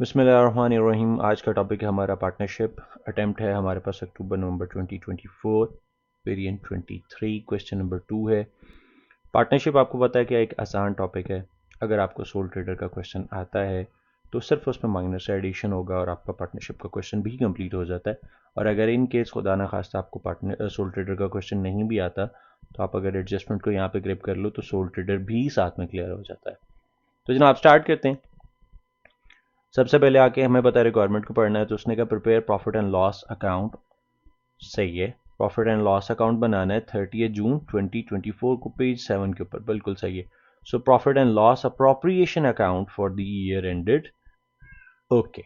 बिस्मिल्लाहिर्रहमानिर्रहीम। आज का टॉपिक है हमारा पार्टनरशिप अटेम्प्ट है हमारे पास अक्टूबर नवंबर 2024 वेरिएंट 23 क्वेश्चन नंबर 2 है। पार्टनरशिप आपको पता है कि एक आसान टॉपिक है। अगर आपको सोल ट्रेडर का क्वेश्चन आता है तो सिर्फ उसमें माइनस एडिशन होगा और आपका पार्टनरशिप का क्वेश्चन भी कंप्लीट हो जाता है। और अगर इन केस खुदा ना खास्ता आपको पार्टनर सोल ट्रेडर का क्वेश्चन नहीं भी आता तो आप अगर एडजस्टमेंट को यहाँ पे ग्रिप कर लो तो सोल ट्रेडर भी साथ में क्लियर हो जाता है। तो जनाब स्टार्ट करते हैं। सबसे पहले आके हमें पता है रिक्वायरमेंट को पढ़ना है, तो उसने कहा prepare profit and loss account. सही है, प्रॉफिट एंड लॉस अकाउंट बनाना है 30 जून 2024 को पेज 7 के ऊपर, बिल्कुल सही है। So profit and loss appropriation account for the year ended. Okay,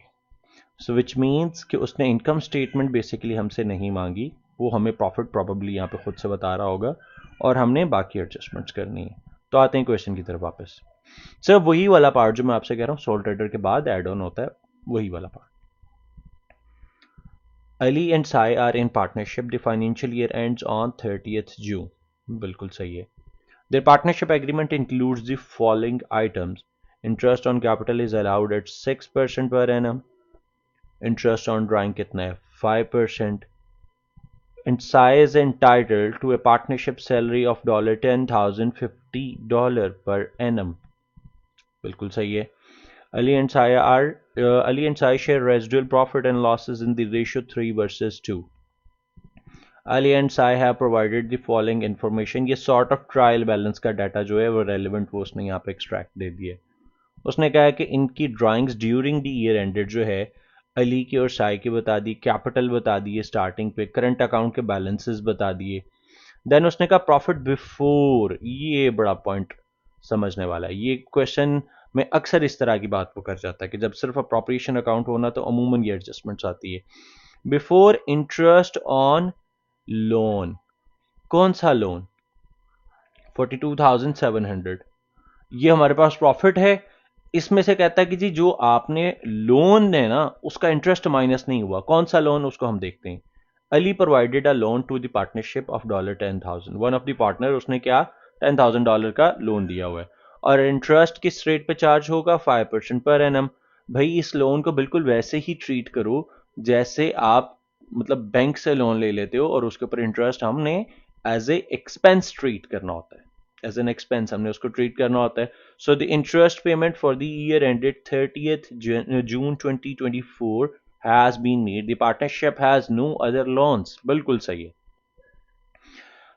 so which means कि उसने इनकम स्टेटमेंट बेसिकली हमसे नहीं मांगी, वो हमें प्रॉफिट प्रॉबेबली यहाँ पे खुद से बता रहा होगा और हमने बाकी एडजस्टमेंट्स करनी है। तो आते हैं क्वेश्चन की तरफ वापस। सर वही वाला पार्ट जो मैं आपसे कह रहा हूँ सोल ट्रेडर के बाद एड ऑन होता है, वही वाला part. Ali and Sai are in partnership. The financial year ends on 30th June. बिल्कुल सही है। Their partnership agreement includes the following items. Interest on capital is allowed at 6% per annum. Interest on drawing कितना है 5%. And Sai is entitled to a partnership salary of $10,050 per annum. बिल्कुल सही है। Ali and Sai share residual profit and losses in the ratio 3 versus 2. Ali and Sai have provided the following information. ये sort of trial balance का data जो है वो relevant वो उसने यहाँ पे extract दे दिया है। उसने कहा है कि इनकी drawings during the year ended जो है अली की और साई की बता दी, कैपिटल बता दिए स्टार्टिंग पे, करंट अकाउंट के बैलेंसेस बता दिए। देन उसने कहा प्रॉफिट बिफोर, ये बड़ा पॉइंट समझने वाला है। ये क्वेश्चन में अक्सर इस तरह की बात वो कर जाता है कि जब सिर्फ अप्रोप्रिएशन अकाउंट होना तो अमूमन ये एडजस्टमेंट्स आती है। बिफोर इंटरेस्ट ऑन लोन, कौन सा लोन? 42,700। ये हमारे पास प्रॉफिट है। इसमें से कहता है कि जी जो आपने लोन है ना उसका इंटरेस्ट माइनस नहीं हुआ, कौन सा लोन उसको हम देखते हैं। Ali provided a loan to the partnership of $10,000। One of the partner उसने क्या $10,000 का लोन दिया हुआ है और इंटरेस्ट किस रेट पे चार्ज होगा 5% पर एनम। भाई इस लोन को बिल्कुल वैसे ही ट्रीट करो जैसे आप मतलब बैंक से लोन ले लेते हो और उसके ऊपर इंटरेस्ट हमने एज ए एक्सपेंस ट्रीट करना होता है, एज एन एक्सपेंस हमने उसको ट्रीट करना होता है। So the interest payment for the year ended 30th June 2024 has been made. The partnership has no other loans. बिल्कुल सही है।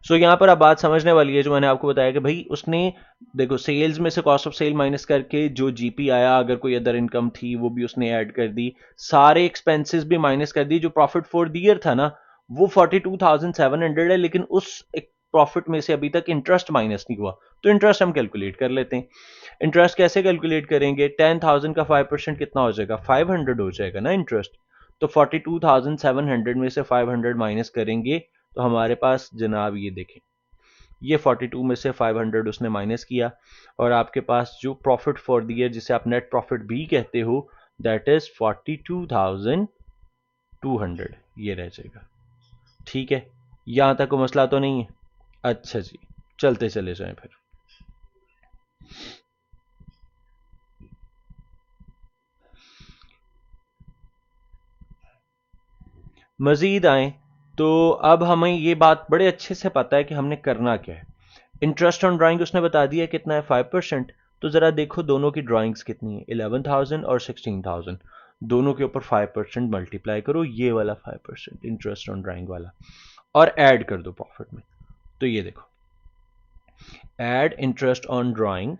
सो यहाँ पर आप बात समझने वाली है जो मैंने आपको बताया कि भाई उसने देखो सेल्स में से कॉस्ट ऑफ सेल माइनस करके जो जीपी आया, अगर कोई अदर इनकम थी वो भी उसने ऐड कर दी, सारे एक्सपेंसेस भी माइनस कर दी। जो प्रॉफिट फॉर द ईयर था ना वो 42,700 है, लेकिन उस एक प्रॉफिट में से अभी तक इंटरेस्ट माइनस नहीं हुआ, तो इंटरेस्ट हम कैलकुलेट कर लेते हैं। इंटरेस्ट कैसे कैलकुलेट करेंगे? 10,000 का 5% कितना हो जाएगा? 500 हो जाएगा ना इंटरेस्ट। तो 42,700 में से 500 माइनस करेंगे तो हमारे पास जनाब ये देखें, ये 42 में से 500 उसने माइनस किया और आपके पास जो प्रॉफिट फॉर द ईयर जिसे आप नेट प्रॉफिट भी कहते हो दैट इज 42,200, ये रह जाएगा। ठीक है, यहां तक कोई मसला तो नहीं है? अच्छा जी, चलते चले जाएं फिर। मजीद आए तो अब हमें ये बात बड़े अच्छे से पता है कि हमने करना क्या है। इंटरेस्ट ऑन ड्राइंग उसने बता दिया कितना है 5%। तो जरा देखो दोनों की ड्राइंग्स कितनी है 11,000 और 16,000, दोनों के ऊपर 5% मल्टीप्लाई करो, ये वाला 5% इंटरेस्ट ऑन ड्राइंग वाला, और ऐड कर दो प्रॉफिट में। तो ये देखो add interest on drawing,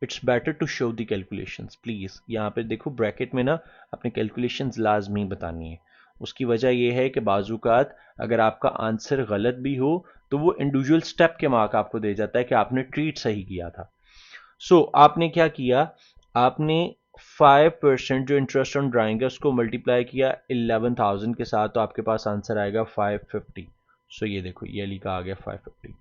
it's better to show the calculations please. यहाँ पे देखो ब्रैकेट में ना अपने कैलकुलेशंस लाजमी बतानी है। उसकी वजह यह है कि बाजूकात अगर आपका आंसर गलत भी हो तो वो इंडिविजुअल स्टेप के मार्क आपको दे जाता है कि आपने ट्रीट सही किया था। सो आपने क्या किया, आपने 5% जो इंटरेस्ट ऑन ड्राइंग है उसको मल्टीप्लाई किया 11,000 के साथ, तो आपके पास आंसर आएगा 550। सो ये देखो ये अली का आ गया 550।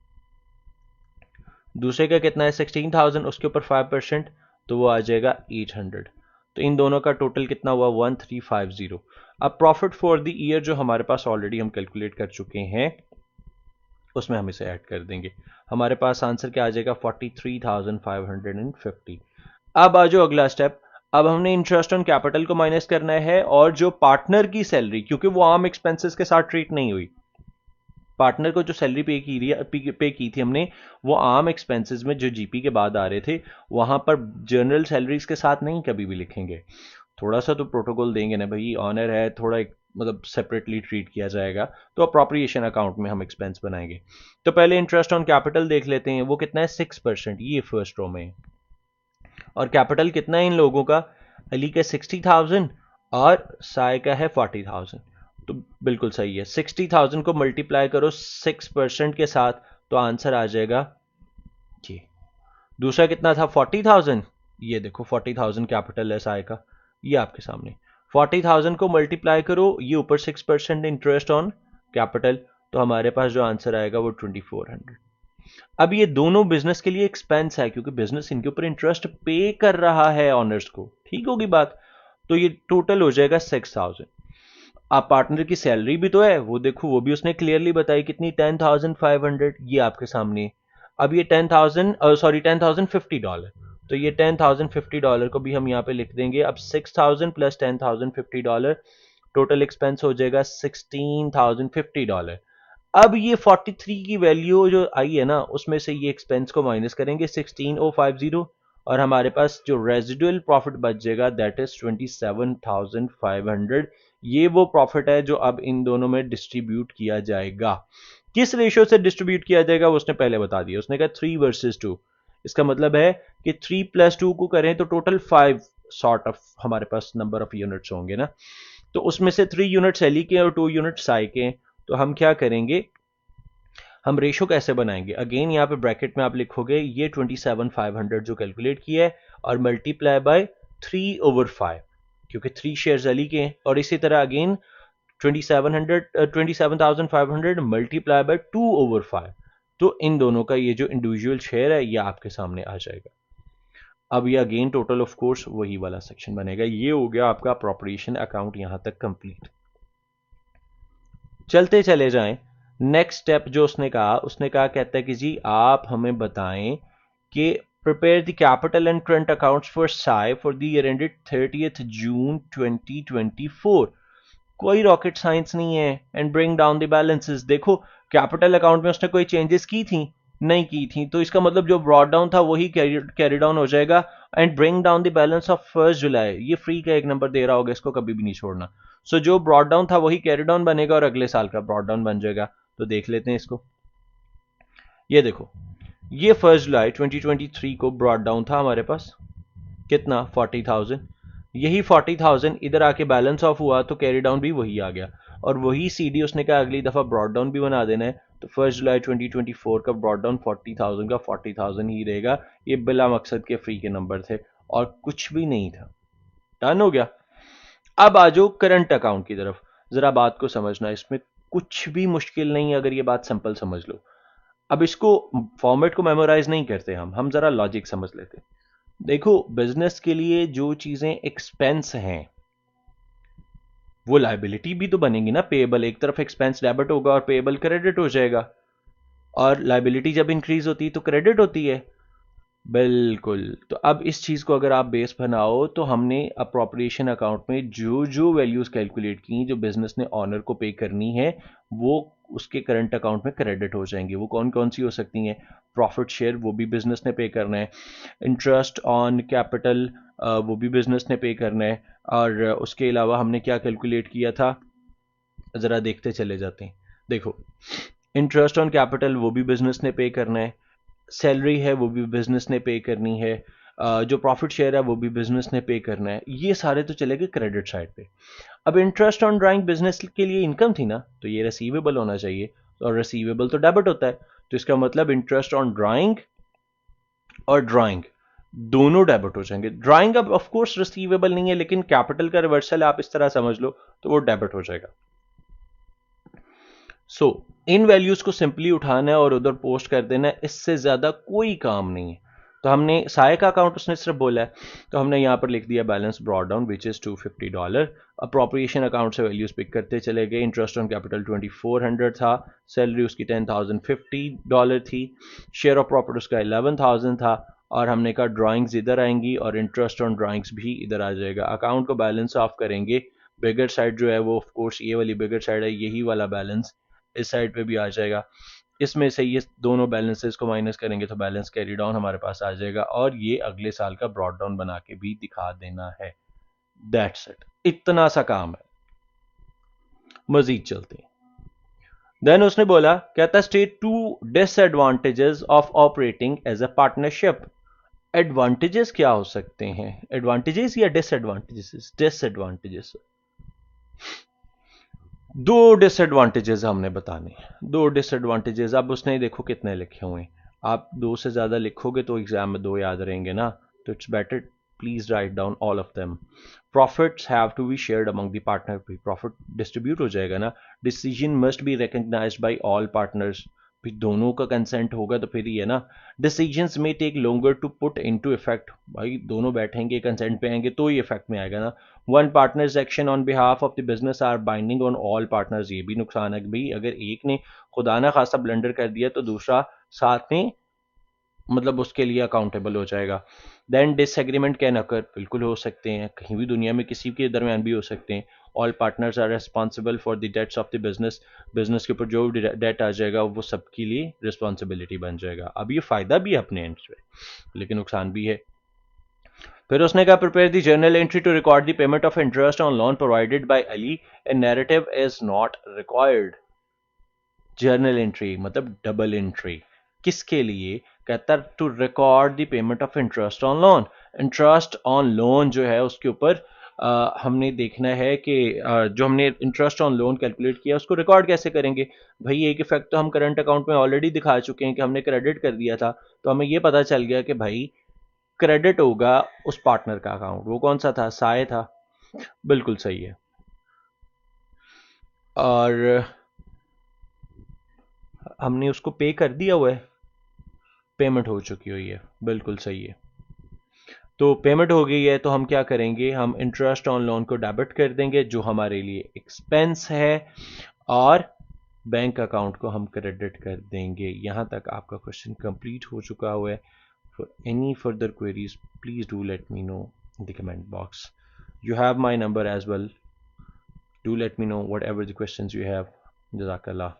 दूसरे का कितना है 16,000, उसके ऊपर 5%, तो वो आ जाएगा 800। तो इन दोनों का टोटल कितना हुआ 1350। अब प्रॉफिट फॉर द ईयर जो हमारे पास ऑलरेडी हम कैलकुलेट कर चुके हैं उसमें हम इसे ऐड कर देंगे। हमारे पास आंसर क्या आ जाएगा 43,550। अब आ जाओ अगला स्टेप। अब हमने इंटरेस्ट ऑन कैपिटल को माइनस करना है, और जो पार्टनर की सैलरी, क्योंकि वो आम एक्सपेंसेस के साथ ट्रीट नहीं हुई, पार्टनर को जो सैलरी पे की थी हमने, वो आम एक्सपेंसेस में जो जीपी के बाद आ रहे थे, वहां पर जनरल सैलरीज के साथ नहीं कभी भी लिखेंगे। थोड़ा सा तो प्रोटोकॉल देंगे ना भाई, ऑनर है, थोड़ा एक मतलब सेपरेटली ट्रीट किया जाएगा, तो अप्रोप्रिएशन अकाउंट में हम एक्सपेंस बनाएंगे। तो पहले इंटरेस्ट ऑन कैपिटल देख लेते हैं, वो कितना है 6%, ये फर्स्ट रो में है। और कैपिटल कितना है इन लोगों का, अली का 60,000 और साय का है 40,000। तो बिल्कुल सही है, 60,000 को मल्टीप्लाई करो 6% के साथ, तो आंसर आ जाएगा ये। दूसरा कितना था 40,000, ये देखो 40,000 कैपिटल है साय का, ये आपके सामने। 40,000 को मल्टीप्लाई करो, ये ऊपर 6% इंटरेस्ट ऑन कैपिटल, तो हमारे पास जो आंसर आएगा वो 2400। अब ये दोनों बिजनेस के लिए एक्सपेंस है, क्योंकि बिजनेस इनके ऊपर इंटरेस्ट पे कर रहा है ऑनर्स को, ठीक होगी बात। तो ये टोटल हो जाएगा 6,000। आप पार्टनर की सैलरी भी तो है, वो देखो, वो भी उसने क्लियरली बताई कितनी, 10,500, ये आपके सामने। अब ये 10,000 सॉरी $10,050, तो ये $10,050 को भी हम यहाँ पे लिख देंगे। अब 6,000 प्लस $10,050, टोटल एक्सपेंस हो जाएगा $16,050। अब ये 43 की वैल्यू जो आई है ना, उसमें से ये एक्सपेंस को माइनस करेंगे 16,050, और हमारे पास जो रेजिडुअल प्रॉफिट बच जाएगा दैट इज 27,500। ये वो प्रॉफिट है जो अब इन दोनों में डिस्ट्रीब्यूट किया जाएगा। किस रेशियो से डिस्ट्रीब्यूट किया जाएगा वो उसने पहले बता दिया, उसने कहा 3 वर्सेस 2। इसका मतलब है कि 3 + 2 को करें तो टोटल 5 सॉर्ट ऑफ हमारे पास नंबर ऑफ यूनिट्स होंगे ना, तो उसमें से 3 यूनिट्स एली के और 2 यूनिट्स साई के। तो हम क्या करेंगे, हम रेशो कैसे बनाएंगे, अगेन यहाँ पे ब्रैकेट में आप लिखोगे ये 27,500 जो कैलकुलेट किया है, और मल्टीप्लाई बाय 3/5, क्योंकि 3 शेयर्स अली के हैं। और इसी तरह अगेन 27,500 मल्टीप्लाई बाय 2/5, तो इन दोनों का ये जो इंडिविजुअल शेयर है ये आपके सामने आ जाएगा। अब ये अगेन टोटल ऑफ कोर्स वही वाला सेक्शन बनेगा। ये हो गया आपका अप्रोप्रिएशन अकाउंट यहां तक कंप्लीट। चलते चले जाएं, नेक्स्ट स्टेप जो उसने कहा, कहता है कि जी आप हमें बताएं कि prepare the capital and current accounts for Sai for the year ended 30th June 2024। कोई रॉकेट साइंस नहीं है। And bring down the balances, देखो कैपिटल अकाउंट में उसने कोई चेंजेस की थी नहीं की थी, तो इसका मतलब जो ब्रॉड डाउन था वही कैरी डाउन हो जाएगा। And bring down the balance of 1 जुलाई, ये फ्री का एक नंबर दे रहा होगा, इसको कभी भी नहीं छोड़ना। सो जो ब्रॉड डाउन था वही कैरी डाउन बनेगा और अगले साल का ब्रॉड डाउन बन जाएगा। तो देख लेते हैं इसको। ये देखो, ये 1 जुलाई 2023 को ब्रॉड डाउन था हमारे पास, कितना 40,000। यही 40,000 इधर आके बैलेंस ऑफ हुआ तो कैरी डाउन भी वही आ गया, और वही सीडी उसने कहा अगली दफा ब्रॉड डाउन भी बना देना है। तो 1 जुलाई 2024 का ब्रॉड डाउन 40,000 का 40,000 ही रहेगा। ये बिला मकसद के फ्री के नंबर थे और कुछ भी नहीं था। डन हो गया। अब आ जाओ करंट अकाउंट की तरफ, जरा बात को समझना, इसमें कुछ भी मुश्किल नहीं, अगर ये बात सिंपल समझ लो। अब इसको फॉर्मेट को मेमोराइज नहीं करते हम जरा लॉजिक समझ लेते। देखो बिजनेस के लिए जो चीजें एक्सपेंस हैं वो लायबिलिटी भी तो बनेगी ना, पेएबल। एक तरफ एक्सपेंस डेबिट होगा और पेएबल क्रेडिट हो जाएगा, और लायबिलिटी जब इंक्रीज होती है तो क्रेडिट होती है। बिल्कुल। तो अब इस चीज को अगर आप बेस बनाओ, तो हमने अप्रोप्रिएशन अकाउंट में जो जो वैल्यूज कैलकुलेट की जो बिजनेस ने ऑनर को पे करनी है, वो उसके करंट अकाउंट में क्रेडिट हो जाएंगे। वो कौन कौन सी हो सकती हैं, प्रॉफिट शेयर वो भी बिजनेस ने पे करना है, इंटरेस्ट ऑन कैपिटल वो भी बिजनेस ने पे करना है, और उसके अलावा हमने क्या कैलकुलेट किया था, ज़रा देखते चले जाते हैं। देखो, इंटरेस्ट ऑन कैपिटल वो भी बिजनेस ने पे करना है, सैलरी है वो भी बिजनेस ने पे करनी है, जो प्रॉफिट शेयर है वो भी बिजनेस ने पे करना है। ये सारे तो चले गए क्रेडिट साइड पे। अब इंटरेस्ट ऑन ड्राइंग बिजनेस के लिए इनकम थी ना, तो ये रिसीवेबल होना चाहिए, और रिसीवेबल तो डेबिट होता है, तो इसका मतलब इंटरेस्ट ऑन ड्राइंग और ड्राइंग दोनों डेबिट हो जाएंगे। ड्राइंग अब ऑफ कोर्स रिसीवेबल नहीं है, लेकिन कैपिटल का रिवर्सल आप इस तरह समझ लो तो वो डेबिट हो जाएगा। सो इन वैल्यूज को सिंपली उठाना है और उधर पोस्ट कर देना है, इससे ज्यादा कोई काम नहीं है। तो हमने साय का अकाउंट उसने सिर्फ बोला है, तो हमने यहां पर लिख दिया balance brought down which is $250। Appropriation account से वैल्यूज पिक करते चले गए। इंटरेस्ट ऑन कैपिटल 2400 था, सैलरी उसकी $10,050 थी, शेयर ऑफ प्रॉफिट उसका 11,000 था, और हमने कहा ड्राइंग्स इधर आएंगी और इंटरेस्ट ऑन ड्राइंग्स भी इधर आ जाएगा। अकाउंट को बैलेंस ऑफ करेंगे, बिगर साइड जो है वो ऑफ कोर्स ये वाली बिगर साइड है, यही वाला बैलेंस इस साइड पे भी आ जाएगा। इसमें से ये दोनों बैलेंसेस को माइनस करेंगे तो बैलेंस कैरी डाउन हमारे पास आ जाएगा, और ये अगले साल का ब्रॉड डाउन बना के भी दिखा देना है। दैट्स इट, इतना सा काम है। मजीद चलते हैं। देन उसने बोला, कहता state two disadvantages of operating as a partnership. Advantages क्या हो सकते हैं? एडवांटेजेस या डिसएडवांटेजेस? डिसएडवांटेजेस। दो डिसएडवांटेजेस हमने बताने हैं, दो डिसएडवांटेजेस। अब उसने देखो कितने लिखे हुए हैं, आप दो से ज्यादा लिखोगे तो एग्जाम में दो याद रहेंगे ना, तो it's better please write down all of them. Profits have to be shared among the partner, profit distribute हो जाएगा ना। Decision must be recognised by all partners, फिर दोनों का कंसेंट होगा तो फिर ही है ना। डिसीजंस में take longer to put into effect, भाई दोनों बैठेंगे कंसेंट पे आएंगे तो ही इफेक्ट में आएगा ना। One partner's action on behalf of the business are binding on all partners, ये भी नुकसान है कि भाई अगर एक ने खुदा ना खासा ब्लंडर कर दिया तो दूसरा साथ में मतलब उसके लिए अकाउंटेबल हो जाएगा। देन डिसएग्रीमेंट कैन अकर, बिल्कुल हो सकते हैं, कहीं भी दुनिया में किसी के दरमियान भी हो सकते हैं। All partners are responsible for the debts of the business, business के ऊपर जो डेट आ जाएगा वो सबके लिए रिस्पॉन्सिबिलिटी बन जाएगा। अब ये फायदा भी है अपने एंड पे लेकिन नुकसान भी है। फिर उसने कहा prepare the journal entry to record the payment of interest on loan provided by Ali, a narrative is not required. Journal entry मतलब डबल एंट्री, किसके लिए? कहता to record the payment of interest on loan. Interest on loan जो है उसके ऊपर हमने देखना है कि जो हमने इंटरेस्ट ऑन लोन कैलकुलेट किया उसको रिकॉर्ड कैसे करेंगे। भाई एक इफेक्ट तो हम करंट अकाउंट में ऑलरेडी दिखा चुके हैं कि हमने क्रेडिट कर दिया था, तो हमें ये पता चल गया कि भाई क्रेडिट होगा उस पार्टनर का अकाउंट, वो कौन सा था? साय था, बिल्कुल सही है। और हमने उसको पे कर दिया हुआ है, पेमेंट हो चुकी हुई है, बिल्कुल सही है। तो पेमेंट हो गई है तो हम क्या करेंगे, हम इंटरेस्ट ऑन लोन को डेबिट कर देंगे जो हमारे लिए एक्सपेंस है, और बैंक अकाउंट को हम क्रेडिट कर देंगे। यहां तक आपका क्वेश्चन कंप्लीट हो चुका हुआ है। For any further queries please do let me know in the comment box. You have my number as well. Do let me know whatever the questions you have. Jazakallah.